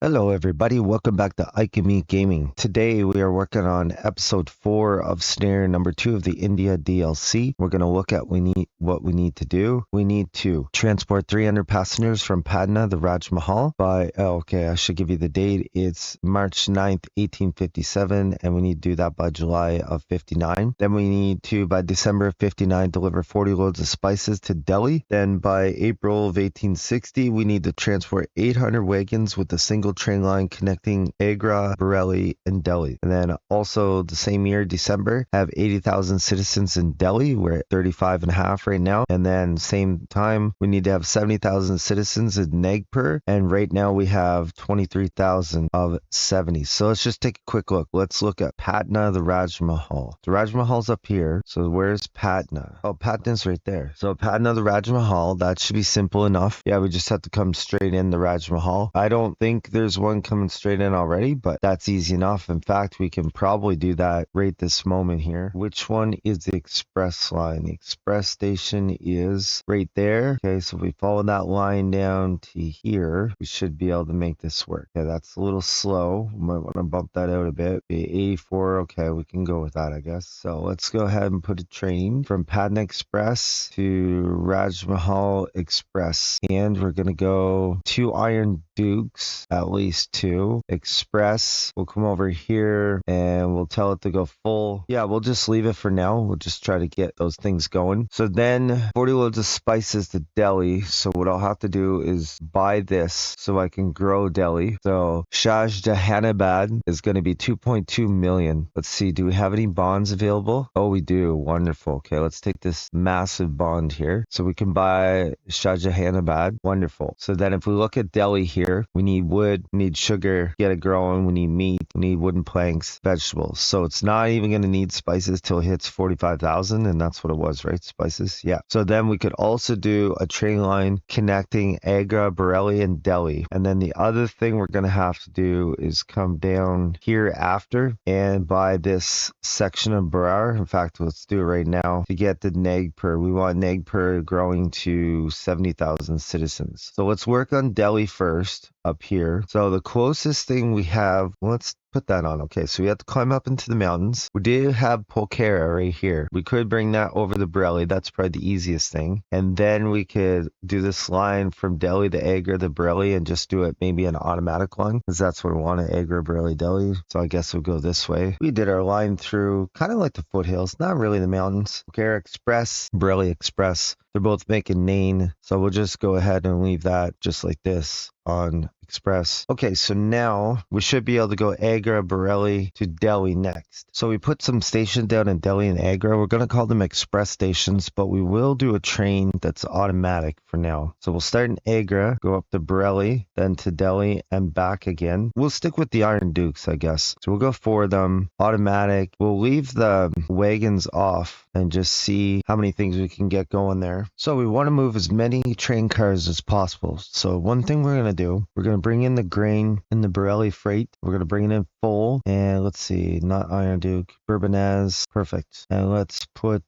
Hello, everybody. Welcome back to Ikemi Gaming. Today, we are working on episode 4 of Snare number 2 of the India DLC. We're going to look at what we need to do. We need to transport 300 passengers from Patna, the Rajmahal, I should give you the date. It's March 9th, 1857, and we need to do that by July of 59. Then we need to, by December of 59, deliver 40 loads of spices to Delhi. Then by April of 1860, we need to transport 800 wagons with a single train line connecting Agra, Bareilly, and Delhi. And then also the same year, December, have 80,000 citizens in Delhi. We're at 35 and a half right now. And then same time, we need to have 70,000 citizens in Nagpur. And right now we have 23,000 of 70. So let's just take a quick look. Let's look at Patna, the Rajmahal. The Rajmahal's up here. So where's Patna? Oh, Patna's right there. So Patna, the Rajmahal, that should be simple enough. Yeah, we just have to come straight in the Rajmahal. I don't think there's one coming straight in already, but that's easy enough. In fact, we can probably do that right this moment here. Which one is the express line? The express station is right there. Okay, so if we follow that line down to here, we should be able to make this work. Okay, that's a little slow. We might want to bump that out a bit. Be 84. Okay, we can go with that, I guess. So let's go ahead and put a train from Patna Express to Rajmahal Express. And we're going to go to Iron Dukes, at least 2. Express, we'll come over here and we'll tell it to go full. Yeah, we'll just leave it for now. We'll just try to get those things going. So then 40 loads of spices to Delhi. So what I'll have to do is buy this so I can grow Delhi. So Shah Jahanabad is going to be 2.2 million. Let's see, do we have any bonds available? Oh, we do. Wonderful. Okay, let's take this massive bond here. So we can buy Shah Jahanabad. Wonderful. So then if we look at Delhi here, we need wood, we need sugar, get it growing, we need meat, we need wooden planks, vegetables. So it's not even going to need spices till it hits 45,000, and that's what it was, right? Spices. Yeah. So then we could also do a train line connecting Agra, Bareilly, and Delhi. And then the other thing we're going to have to do is come down here after and buy this section of Berar. In fact, let's do it right now to get to Nagpur. We want Nagpur growing to 70,000 citizens. So let's work on Delhi first up here. So the closest thing we have, let's put that on. Okay, so we have to climb up into the mountains. We do have Pokhara right here. We could bring that over the Bareilly. That's probably the easiest thing. And then we could do this line from Delhi to Agra to Bareilly and just do it maybe an automatic line, because that's what we want, Agra, Bareilly, Delhi. So I guess we'll go this way. We did our line through kind of like the foothills, not really the mountains. Pokhara Express, Bareilly Express. They're both making Nain. So we'll just go ahead and leave that just like this on Express. Okay, so now we should be able to go Agra, Bareilly to Delhi next. So we put some stations down in Delhi and Agra. We're going to call them express stations, but we will do a train that's automatic for now. So we'll start in Agra, go up to Bareilly, then to Delhi and back again. We'll stick with the Iron Dukes, I guess. So we'll go for them, automatic. We'll leave the wagons off and just see how many things we can get going there. So we want to move as many train cars as possible. So one thing we're going to do, we're going to bring in the grain and the Bareilly freight. We're going to bring it in full. And let's see, not Iron Duke, Bourbonnais, perfect. And let's put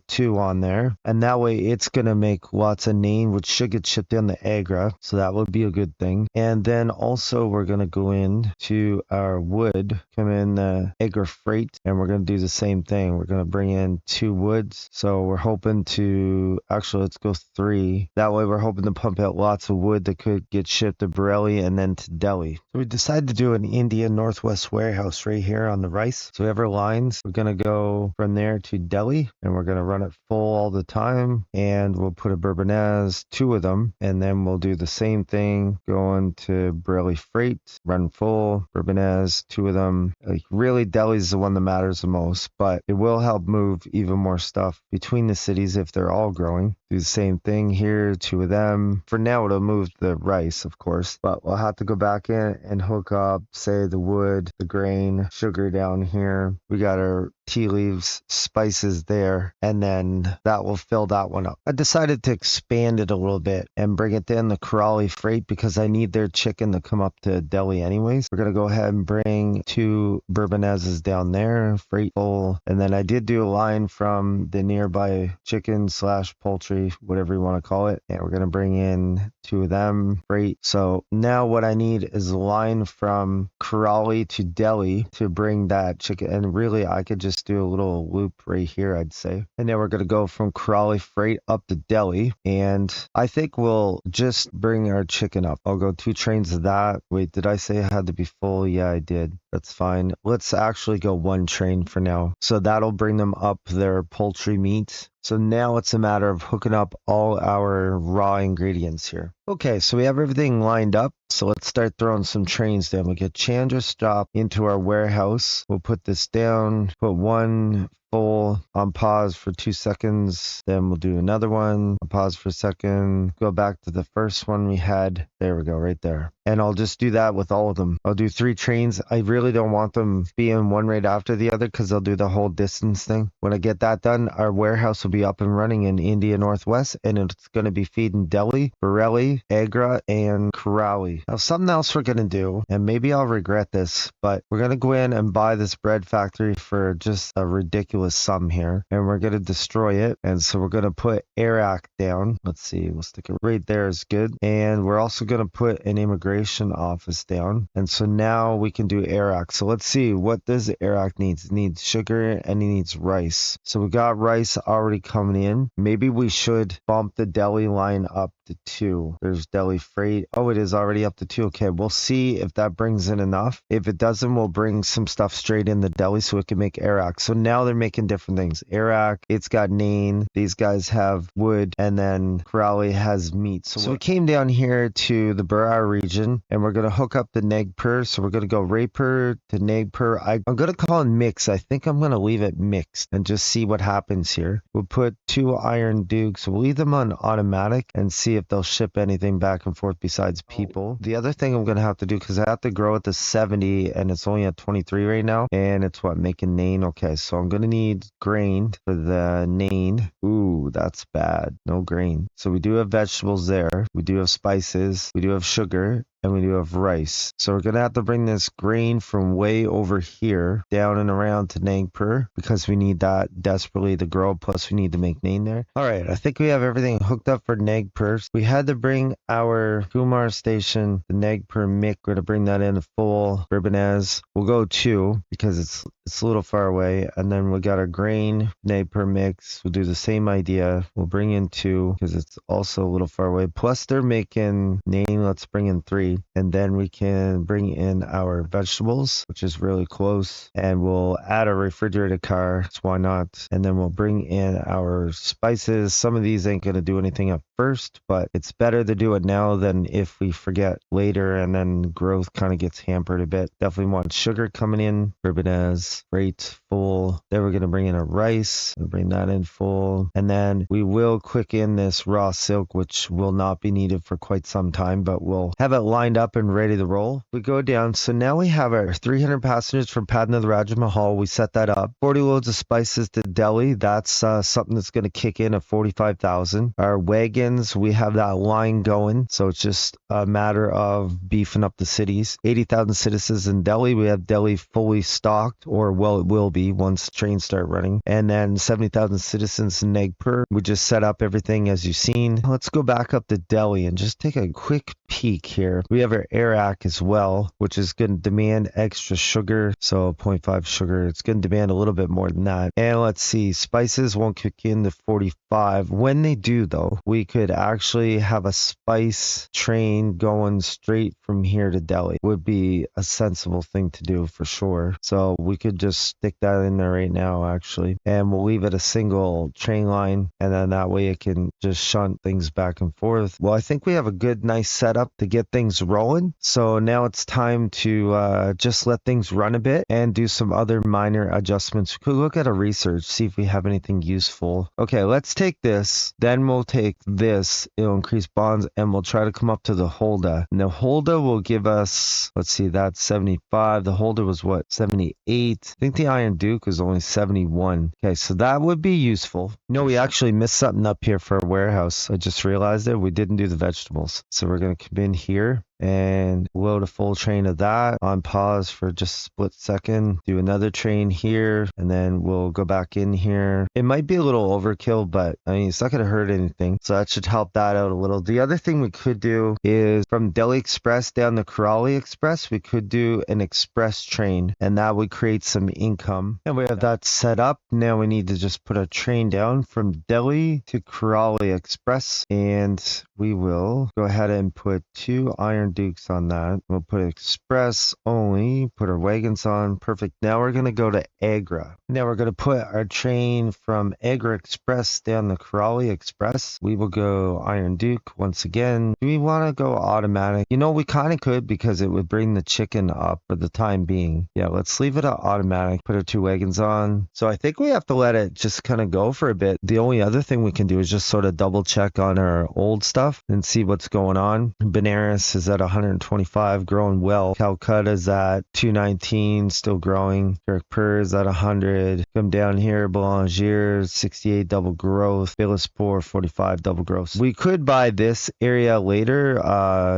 2 on there. And that way it's going to make lots of Nain, which should get shipped down to Agra. So that would be a good thing. And then also we're going to go in to our wood, come in the Agra freight, and we're going to do the same thing. We're going to bring in 2 woods. So we're hoping to, actually let's go 3. That way we're hoping to pump out lots of wood that could get shipped to Bareilly and then to Delhi. So we decided to do an Indian Northwest warehouse right here on the rice. So we have our lines. We're going to go from there to Delhi and we're going to run it full all the time. And we'll put a Bourbonnais, 2 of them. And then we'll do the same thing going to Bareilly freight, run full, Bourbonnais, 2 of them. Like really Delhi's the one that matters the most, but it will help move even more stuff between the cities if they're all growing. Do the same thing here, 2 of them. For now, it'll move the rice, of course, but we'll have to go back in and hook up, say, Okay, the wood, the grain, sugar down here. We got our tea leaves, spices there, and then that will fill that one up. I decided to expand it a little bit and bring it in the Karali freight because I need their chicken to come up to Delhi anyways. We're going to go ahead and bring 2 Bourbonases down there, freight full, and then I did do a line from the nearby chicken / poultry, whatever you want to call it, and we're going to bring in 2 of them, freight. So now what I need is a line from Karali to Delhi to bring that chicken, and really I could just do a little loop right here, I'd say. And then we're going to go from Karali freight up to Delhi, and I think we'll just bring our chicken up. I'll go 2 trains of that. Wait, did I say I had to be full? Yeah, I did. That's fine. Let's actually go 1 train for now. So that'll bring them up their poultry meat. So now it's a matter of hooking up all our raw ingredients here. Okay, so we have everything lined up. So let's start throwing some trains down. We'll get Chandra stop into our warehouse. We'll put this down, put 1 full on pause for 2 seconds. Then we'll do another one, pause for a second, go back to the first one we had. There we go, right there. And I'll just do that with all of them. I'll do 3 trains. I really don't want them being one right after the other because they'll do the whole distance thing. When I get that done, our warehouse will be up and running in India Northwest, and it's going to be feeding Delhi, Bareilly, Agra, and Karali. Now, something else we're going to do, and maybe I'll regret this, but we're going to go in and buy this bread factory for just a ridiculous sum here, and we're going to destroy it. And so we're going to put Iraq down. Let's see, we'll stick it right there is good. And we're also going to put an immigration office down. And so now we can do Iraq. So let's see, what does Iraq needs? It needs sugar and it needs rice. So we got rice already coming in. Maybe we should bump the Delhi line up to 2. There's Delhi freight. Oh, it is already up to 2. Okay, we'll see if that brings in enough. If it doesn't, we'll bring some stuff straight in the Delhi so it can make Iraq. So now they're making different things. Iraq, it's got nain. These guys have wood, and then Karali has meat. So we came down here to the Berar region, and we're going to hook up the Nagpur. So we're going to go Raipur to Nagpur. I'm going to call it mix. I think I'm going to leave it mixed and just see what happens here. We'll put 2 Iron Dukes. We'll leave them on automatic and see if they'll ship anything back and forth besides people. The other thing I'm going to have to do, because I have to grow it to 70 and it's only at 23 right now, and it's what, making nain. Okay, so I'm going to need grain for the nain. Ooh, that's bad. No grain. So we do have vegetables there. We do have spices. We do have sugar. And we do have rice. So we're going to have to bring this grain from way over here down and around to Nagpur because we need that desperately to grow. Plus we need to make nain there. All right. I think we have everything hooked up for Nagpur. We had to bring our Kumar station, the Nagpur Mick. We're going to bring that in full. Bourbonnais. We'll go 2 because it's a little far away. And then we got our grain, Nagpur mix. We'll do the same idea. We'll bring in 2 because it's also a little far away. Plus they're making nain. Let's bring in 3. And then we can bring in our vegetables, which is really close. And we'll add a refrigerated car. So why not? And then we'll bring in our spices. Some of these ain't going to do anything at first, but it's better to do it now than if we forget later and then growth kind of gets hampered a bit. Definitely want sugar coming in. Bourbonnais, great, full. Then we're going to bring in a rice. We'll bring that in full. And then we will quick in this raw silk, which will not be needed for quite some time, but we'll have it lined up and ready to roll. We go down. So now we have our 300 passengers from Patna to Rajmahal. We set that up. 40 loads of spices to Delhi. That's something that's going to kick in at 45,000. Our wagons, we have that line going. So it's just a matter of beefing up the cities. 80,000 citizens in Delhi. We have Delhi fully stocked, or well, it will be once trains start running. And then 70,000 citizens in Nagpur. We just set up everything as you've seen. Let's go back up to Delhi and just take a quick peek here. We have our Iraq as well, which is going to demand extra sugar. So 0.5 sugar. It's going to demand a little bit more than that. And let's see, spices won't kick in to 45. When they do though, we could actually have a spice train going straight from here to Delhi. Would be a sensible thing to do for sure. So we could just stick that in there right now actually. And we'll leave it a single train line. And then that way it can just shunt things back and forth. Well, I think we have a good, nice setup to get things things rolling. So now it's time to just let things run a bit and do some other minor adjustments. We could look at a research, see if we have anything useful. Okay, let's take this. Then we'll take this. It'll increase bonds and we'll try to come up to the holder. And the holder will give us, let's see, that's 75. The holder was what, 78? I think the Iron Duke was only 71. Okay, so that would be useful. We actually missed something up here for a warehouse. I just realized it. We didn't do the vegetables. So we're going to come in here and load a full train of that on pause for just a split second. Do another train here, and then we'll go back in here. It might be a little overkill, but I mean, it's not going to hurt anything. So that should help that out a little. The other thing we could do is from Delhi Express down to Karali Express, we could do an express train, and that would create some income. And we have that set up. Now we need to just put a train down from Delhi to Karali Express, and we will go ahead and put 2 Iron Dukes on that. We'll put express only, put our wagons on. Perfect. Now we're going to go to Agra. Now we're going to put our train from Agra Express down the Karali Express. We will go Iron Duke once again. Do we want to go automatic? We kind of could, because it would bring the chicken up for the time being. Yeah, let's leave it at automatic. Put our 2 wagons on. So I think we have to let it just kind of go for a bit. The only other thing we can do is just sort of double check on our old stuff and see what's going on. Benares is at 125, growing well. Calcutta is at 219, still growing. Nagpur is at 100. Come down here, Boulanger 68, double growth. Bilaspur 45, double growth. We could buy this area later,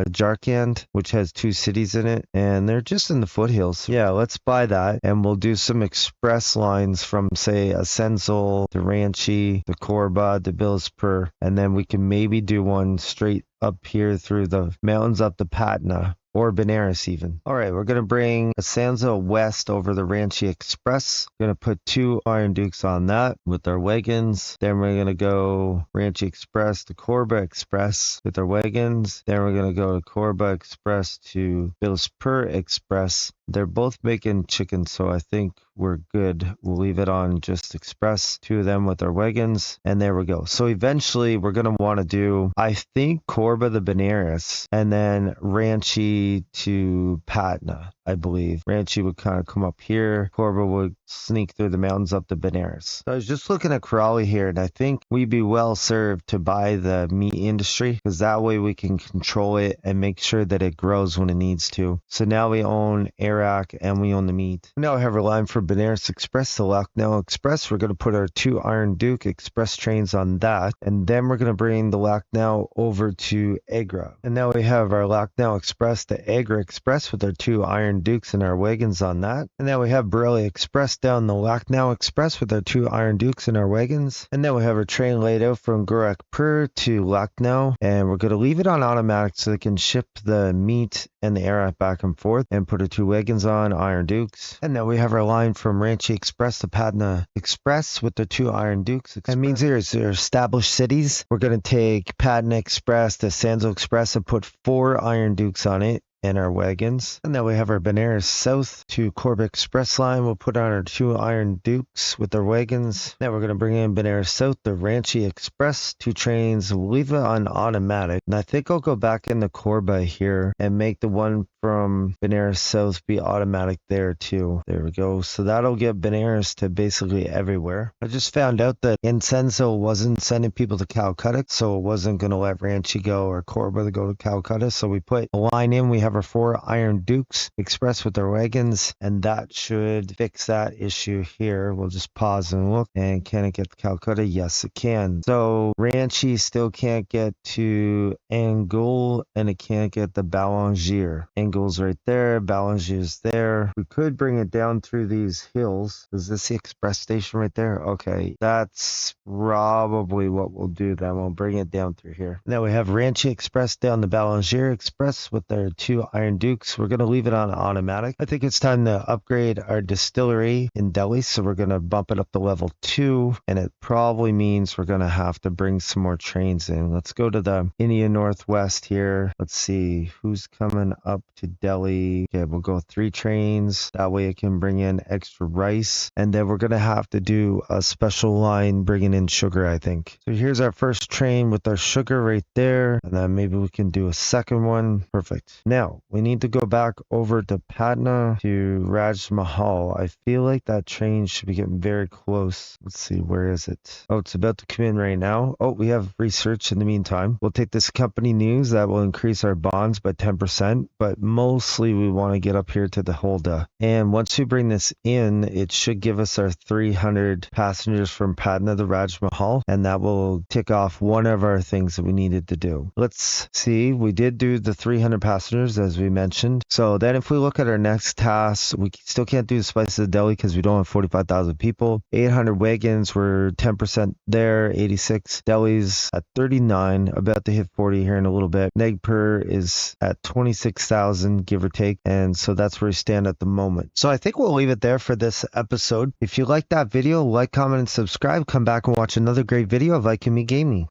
Jharkhand, which has 2 cities in it, and they're just in the foothills. Yeah, let's buy that, and we'll do some express lines from, say, Asansol to Ranchi to Korba to Bilaspur, and then we can maybe do one straight up here through the mountains up to Patna, or Benares even. All right, we're going to bring Asansol west over the Ranchi Express. Going to put 2 Iron Dukes on that with our wagons. Then we're going to go Ranchi Express to Korba Express with our wagons. Then we're going to go to Korba Express to Bilaspur Express. They're both making chicken, so I think we're good. We'll leave it on just express, 2 of them with our wagons, and there we go. So eventually we're going to want to do, I think, Korba the Benares, and then Ranchi to Patna, I believe. Ranchi would kind of come up here. Korba would sneak through the mountains up to Benares. So I was just looking at Karali here, and I think we'd be well served to buy the meat industry, because that way we can control it and make sure that it grows when it needs to. So now we own Iraq and we own the meat. Now I have our line for Benares Express to Lucknow Express. We're going to put our 2 Iron Duke express trains on that, and then we're going to bring the Lucknow over to Agra. And now we have our Lucknow Express to Agra Express with our 2 Iron Dukes and our wagons on that. And then we have Bareilly Express down the Lucknow Express with our 2 Iron Dukes and our wagons. And then we have our train laid out from Gorakhpur to Lucknow, and we're going to leave it on automatic so they can ship the meat and the Iraq back and forth, and put our 2 wagons on Iron Dukes. And then we have our line from Ranchi Express to Patna Express with the 2 Iron Dukes. That means there's established cities. We're going to take Patna Express to Asansol Express and put 4 Iron Dukes on it and our wagons. And then we have our Benares South to Korba Express line. We'll put on our 2 Iron Dukes with our wagons. Now we're going to bring in Benares South to Ranchi Express, 2 trains. We'll leave it on automatic. And I think I'll go back into Korba here and make the one from Benares South be automatic there too. There we go. So that'll get Benares to basically everywhere. I just found out that Asansol wasn't sending people to Calcutta, so it wasn't going to let Ranchi go or Korba to go to Calcutta. So we put a line in. We have our 4 Iron Dukes express with our wagons, and that should fix that issue here. We'll just pause and look. And can it get to Calcutta? Yes, it can. So Ranchi still can't get to Angul, and it can't get the Boulanger. Angul's right there. Boulanger's there. We could bring it down through these hills. Is this the express station right there? Okay, that's probably what we'll do then. We'll bring it down through here. Now we have Ranchi Express down the Boulanger Express with their 2 2 Iron Dukes. We're going to leave it on automatic. I think it's time to upgrade our distillery in Delhi, so we're going to bump it up to level 2, and it probably means we're going to have to bring some more trains in. Let's go to the India Northwest here. Let's see who's coming up to Delhi. Okay, we'll go 3 trains. That way it can bring in extra rice, and then we're going to have to do a special line bringing in sugar, I think. So here's our first train with our sugar right there, and then maybe we can do a second one. Perfect. Now we need to go back over to Patna to Rajmahal. I feel like that train should be getting very close. Let's see, where is it? Oh, it's about to come in right now. Oh, we have research in the meantime. We'll take this company news that will increase our bonds by 10%, but mostly we want to get up here to the Holda. And once we bring this in, it should give us our 300 passengers from Patna to Rajmahal, and that will tick off one of our things that we needed to do. Let's see, we did do the 300 passengers as we mentioned. So then if we look at our next task, we still can't do the spices of Delhi because we don't have 45,000 people. 800 wagons, we're 10% there. 86. Delhi's at 39, about to hit 40 here in a little bit. Nagpur is at 26,000, give or take. And so that's where we stand at the moment. So I think we'll leave it there for this episode. If you like that video, like, comment, and subscribe. Come back and watch another great video of Alchemy Gaming.